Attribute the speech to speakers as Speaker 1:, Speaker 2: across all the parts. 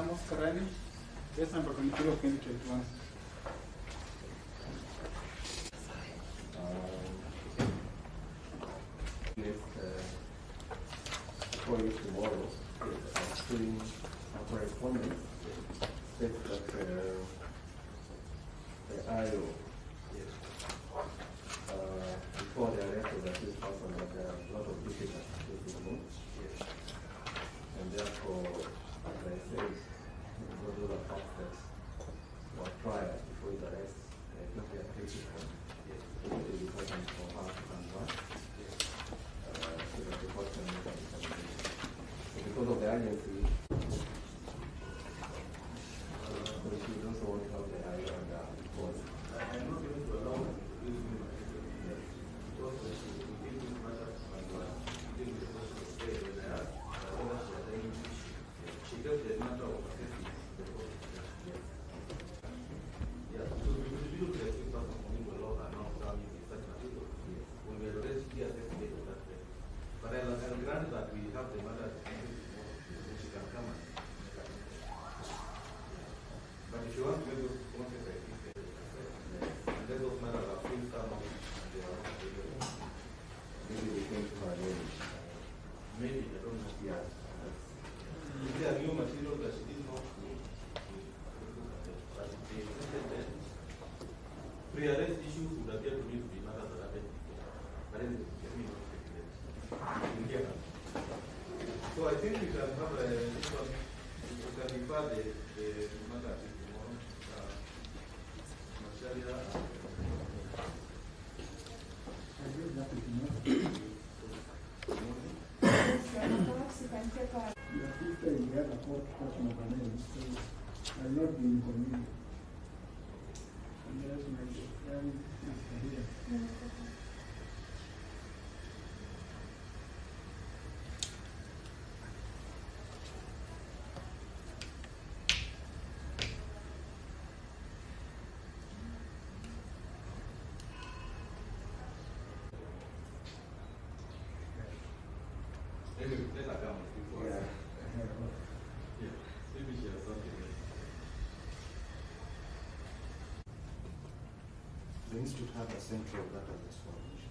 Speaker 1: Ramos Karani, case number 23 of 2021.
Speaker 2: For you tomorrow, doing correspondence states that the IO, before the arrest of the accused person, that there are a lot of difficulties to remove. And therefore, as I said, because of the fact that was trial before his arrest, I think they are critical. It is important for her to come back. So that the court can make a determination. So because of the urgency, so she also want to have the IO and the report. I am not going to allow her to do this. Yes. Because she will be giving matters and giving the person to stay where they are, whether she has any issue. She does the matter of safety. Yes. Yeah, so we will do the person who will allow her now to be such a people. Yes. We will already be assessing of that way. But I'll grant that we have the matter which she can come and make a but if you want to make those concepts, I think and then those matters are free come out and they are not available. Maybe we came to her age. Maybe, I don't know. Yeah. Is there new material that she didn't know? But they accepted that pre-arrest issues would appear to me to be matters that happened before. But then let me not speculate. So I think we can have a we can refer the matter to tomorrow. Macharia
Speaker 3: Perhaps you can take a...
Speaker 4: The sister in the other court question of her name, so I'll not be inconvenient. And there's my young sister here.
Speaker 2: let her come before.
Speaker 4: Yeah.
Speaker 2: Yeah. Maybe she has something else.
Speaker 5: The institute has a central database for admission.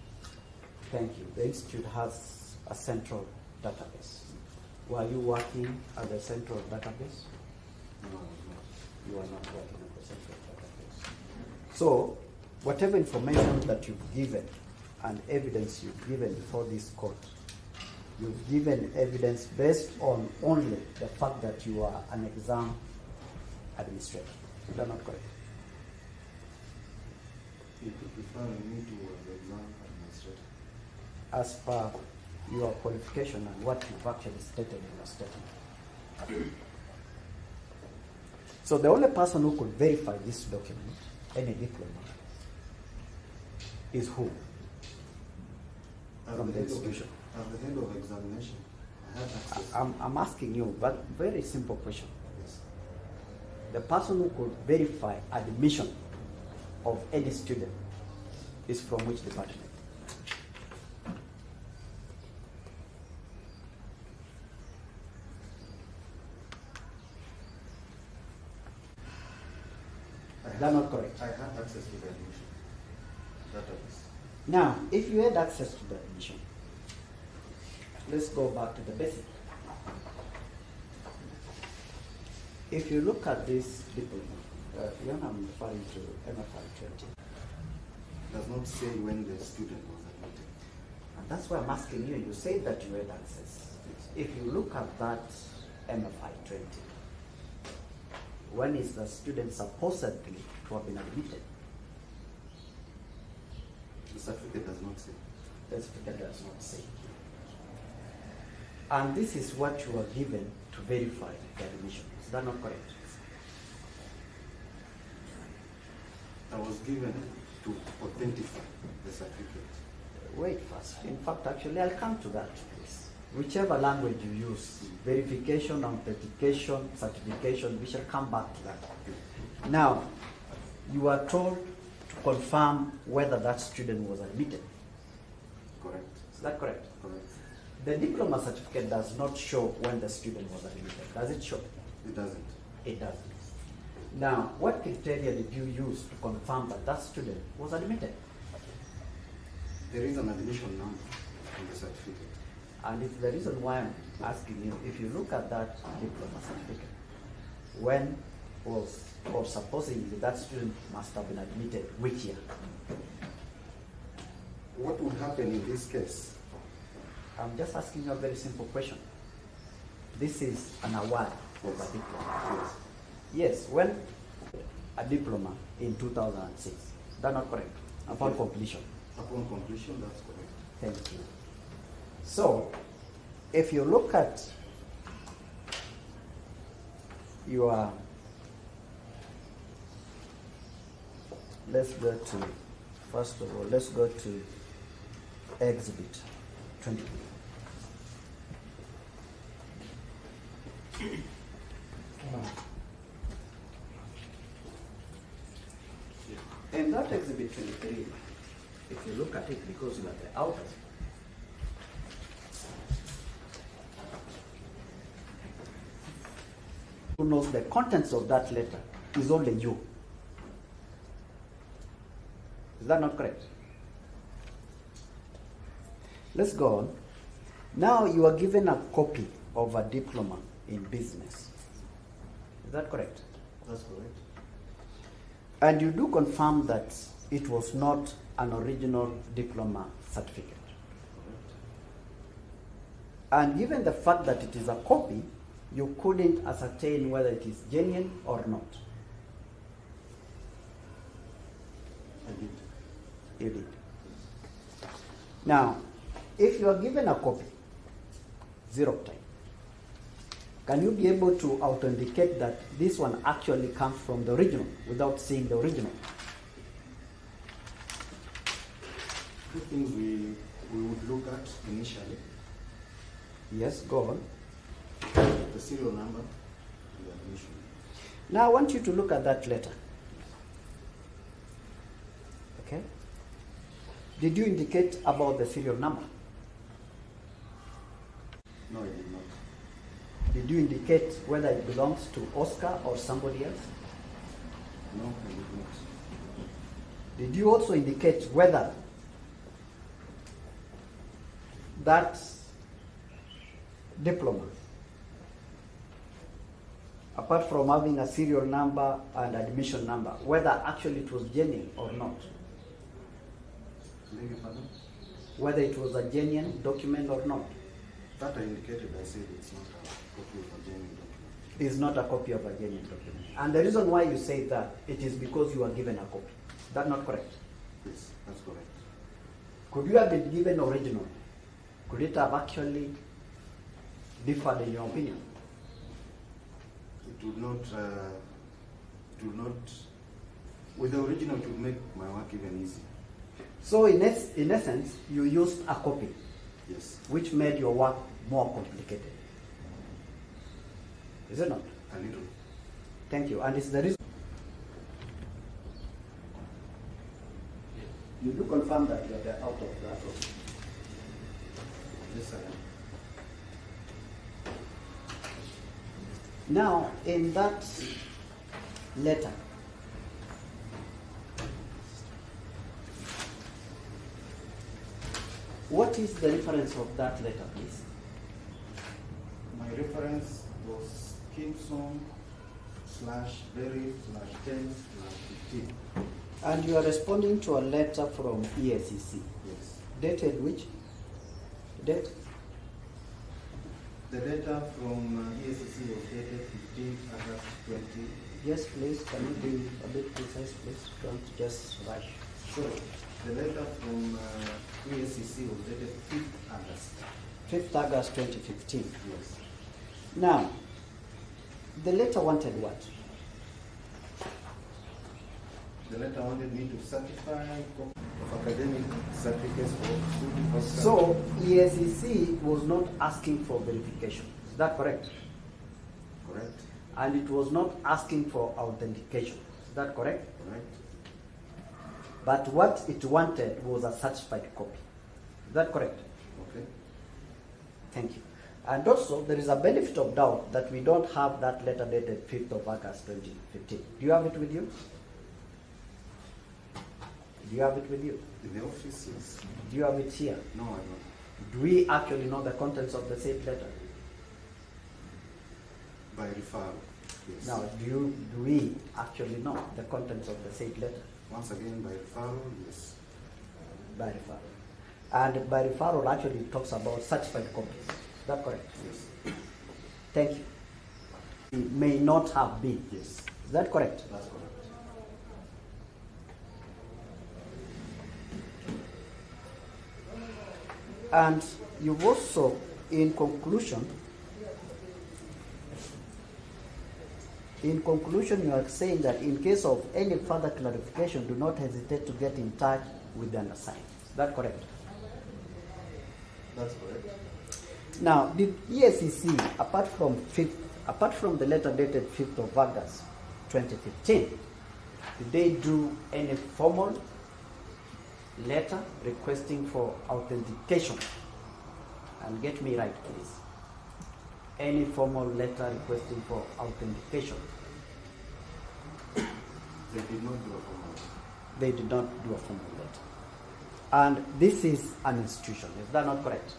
Speaker 6: Thank you. The institute has a central database. Were you working at the central database?
Speaker 5: No,
Speaker 6: You are not working at the central database. So, whatever information that you've given and evidence you've given before this court, you've given evidence based on only the fact that you are an exam administrator. Is that not correct?
Speaker 5: If you prefer me to the exam administrator.
Speaker 6: As per your qualification and what you've actually stated in your statement. So the only person who could verify this document, any diploma, is who? From the institution.
Speaker 5: As the head of examination, I have access.
Speaker 6: I'm asking you, but very simple question.
Speaker 5: Yes.
Speaker 6: The person who could verify admission of any student is from which department? Is that not correct?
Speaker 5: I have access to the admission database.
Speaker 6: Now, if you had access to the admission, let's go back to the basic. If you look at this diploma, when I'm referring to MFI 20,
Speaker 5: Does not say when the student was admitted.
Speaker 6: and that's why I'm asking you. You said that you had access. If you look at that MFI 20, when is the student supposedly to have been admitted?
Speaker 5: The certificate does not say.
Speaker 6: The certificate does not say. And this is what you are given to verify the admission. Is that not correct?
Speaker 5: I was given to authentify the certificate.
Speaker 6: Wait first. In fact, actually, I'll come to that, please. Whichever language you use, verification, authentication, certification, we shall come back to that. Now, you are told to confirm whether that student was admitted.
Speaker 5: Correct.
Speaker 6: Is that correct?
Speaker 5: Correct.
Speaker 6: The diploma certificate does not show when the student was admitted. Does it show?
Speaker 5: It doesn't.
Speaker 6: It doesn't. Now, what criteria did you use to confirm that that student was admitted?
Speaker 5: There is an admission number in the certificate.
Speaker 6: And it's the reason why I'm asking you, if you look at that diploma certificate, when was, or supposedly that student must have been admitted, which year?
Speaker 5: What would happen in this case?
Speaker 6: I'm just asking you a very simple question. This is an award for a diploma.
Speaker 5: Yes.
Speaker 6: Yes, when a diploma in 2006. That's not correct. Upon completion.
Speaker 5: Upon completion, that's correct.
Speaker 6: Thank you. So, if you look at your, let's go to, first of all, let's go to exhibit 20. In that exhibit 23, if you look at it, because you are the author, who knows the contents of that letter is only you. Is that not correct? Let's go on. Now you are given a copy of a diploma in business. Is that correct?
Speaker 5: That's correct.
Speaker 6: And you do confirm that it was not an original diploma certificate.
Speaker 5: Correct.
Speaker 6: And given the fact that it is a copy, you couldn't ascertain whether it is genuine or not.
Speaker 5: I did.
Speaker 6: You did. Now, if you are given a copy, Xerox type, can you be able to authenticate that this one actually comes from the original without seeing the original?
Speaker 5: Two things we would look at initially:
Speaker 6: Yes, go on.
Speaker 5: the serial number and the admission.
Speaker 6: Now I want you to look at that letter. Okay? Did you indicate about the serial number?
Speaker 5: No, I did not.
Speaker 6: Did you indicate whether it belongs to Oscar or somebody else?
Speaker 5: No, I did not.
Speaker 6: Did you also indicate whether that diploma, apart from having a serial number and admission number, whether actually it was genuine or not?
Speaker 5: Beg your pardon?
Speaker 6: Whether it was a genuine document or not?
Speaker 5: That I indicated, I said it's not a copy of a genuine document.
Speaker 6: Is not a copy of a genuine document. And the reason why you say that, it is because you are given a copy. That's not correct.
Speaker 5: Yes, that's correct.
Speaker 6: Could you have been given original? Could it have actually differed in your opinion?
Speaker 5: It would not, with the original, it would make my work even easy.
Speaker 6: So in essence, you used a copy,
Speaker 5: Yes,
Speaker 6: which made your work more complicated. Is it not?
Speaker 5: a little.
Speaker 6: Thank you. And it's the reason. You do confirm that you are out of that office.
Speaker 5: Yes, I am.
Speaker 6: Now, in that letter, what is the reference of that letter, please?
Speaker 5: My reference was Kimson/Berry/10/15.
Speaker 6: And you are responding to a letter from ESCC.
Speaker 5: Yes.
Speaker 6: Dated which? Date?
Speaker 5: The data from ESCC was dated 15 August 20.
Speaker 6: Yes, please. Can you be a bit precise, please? Don't just rush.
Speaker 5: Sure. The letter from ESCC was dated 5th August.
Speaker 6: 5th August 2015.
Speaker 5: Yes.
Speaker 6: Now, the letter wanted what?
Speaker 5: The letter wanted me to certify copy of academic certificates for Sudi. Oscar.
Speaker 6: So, ESCC was not asking for verification. Is that correct?
Speaker 5: Correct.
Speaker 6: And it was not asking for authentication. Is that correct?
Speaker 5: Correct.
Speaker 6: But what it wanted was a certified copy. Is that correct?
Speaker 5: Okay.
Speaker 6: Thank you. And also, there is a benefit of doubt that we don't have that letter dated 5th of August 2015. Do you have it with you? Do you have it with you?
Speaker 5: In the office, yes.
Speaker 6: Do you have it here?
Speaker 5: No, I don't.
Speaker 6: Do we actually know the contents of the said letter?
Speaker 5: By referral, yes.
Speaker 6: Now, do we actually know the contents of the said letter?
Speaker 5: Once again, by referral, yes.
Speaker 6: By referral. And by referral actually talks about certified copies. Is that correct?
Speaker 5: Yes.
Speaker 6: Thank you. It may not have been.
Speaker 5: Yes.
Speaker 6: Is that correct?
Speaker 5: That's correct.
Speaker 6: And you've also, in conclusion, you are saying that in case of any further clarification, do not hesitate to get in touch with the undersigned. Is that correct?
Speaker 5: That's correct.
Speaker 6: Now, did ESCC, apart from the letter dated 5th of August 2015, did they do any formal letter requesting for authentication? And get me right, please. Any formal letter requesting for authentication?
Speaker 5: They did not do a formal.
Speaker 6: They did not do a formal letter. And this is an institution, is that not correct?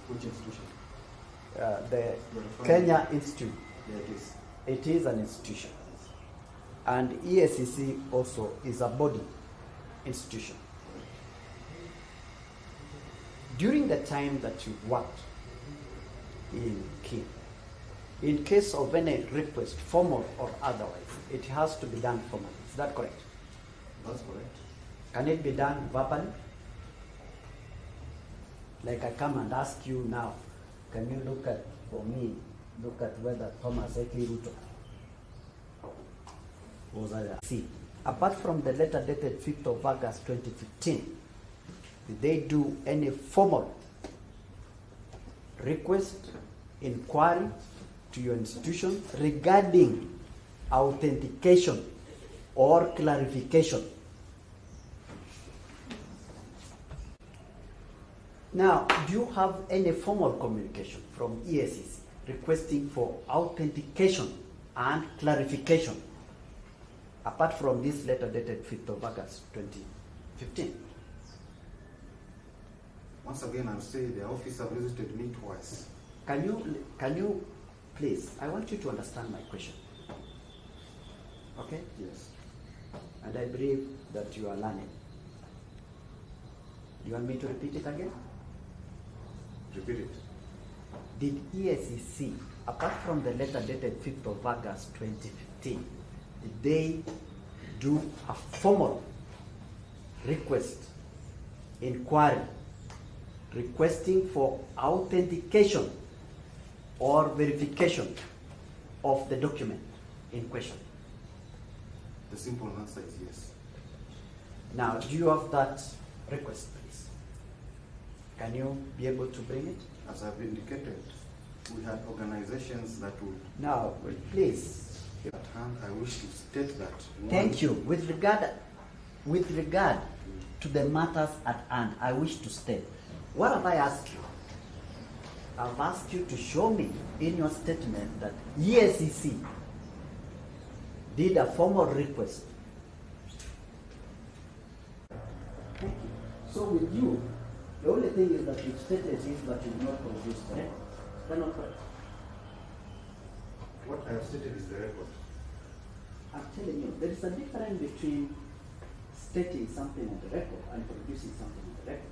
Speaker 5: Which institution?
Speaker 6: The Kenya Institute.
Speaker 5: Yeah, it is.
Speaker 6: It is an institution. And ESCC also is a body institution. During the time that you worked in King, in case of any request, formal or otherwise, it has to be done formally. Is that correct?
Speaker 5: That's correct.
Speaker 6: Can it be done verbally? Like I come and ask you now, can you look at, for me, look at whether Thomas Eki Ruto was a C. Apart from the letter dated 5th of August 2015, did they do any formal request, inquiry to your institution regarding authentication or clarification? Now, do you have any formal communication from ESCC requesting for authentication and clarification apart from this letter dated 5th of August 2015?
Speaker 5: Once again, I'll say the officer visited me twice.
Speaker 6: Can you please, I want you to understand my question. Okay?
Speaker 5: Yes.
Speaker 6: And I believe that you are learning. You want me to repeat it again?
Speaker 5: Repeat it.
Speaker 6: Did ESCC, apart from the letter dated 5th of August 2015, did they do a formal request, inquiry, requesting for authentication or verification of the document in question?
Speaker 5: The simple answer is yes.
Speaker 6: Now, do you have that request, please? Can you be able to bring it?
Speaker 5: As I've indicated, we had organizations that would.
Speaker 6: Now, please.
Speaker 5: At hand, I wish to state that.
Speaker 6: Thank you. With regard to the matters at hand, I wish to state. What have I asked you? I've asked you to show me in your statement that ESCC did a formal request. Thank you. So with you, the only thing is that you've stated is that you do not produce, correct? Is that not correct?
Speaker 5: What I have stated is the record.
Speaker 6: I'm telling you, there is a difference between stating something on the record and producing something on the record.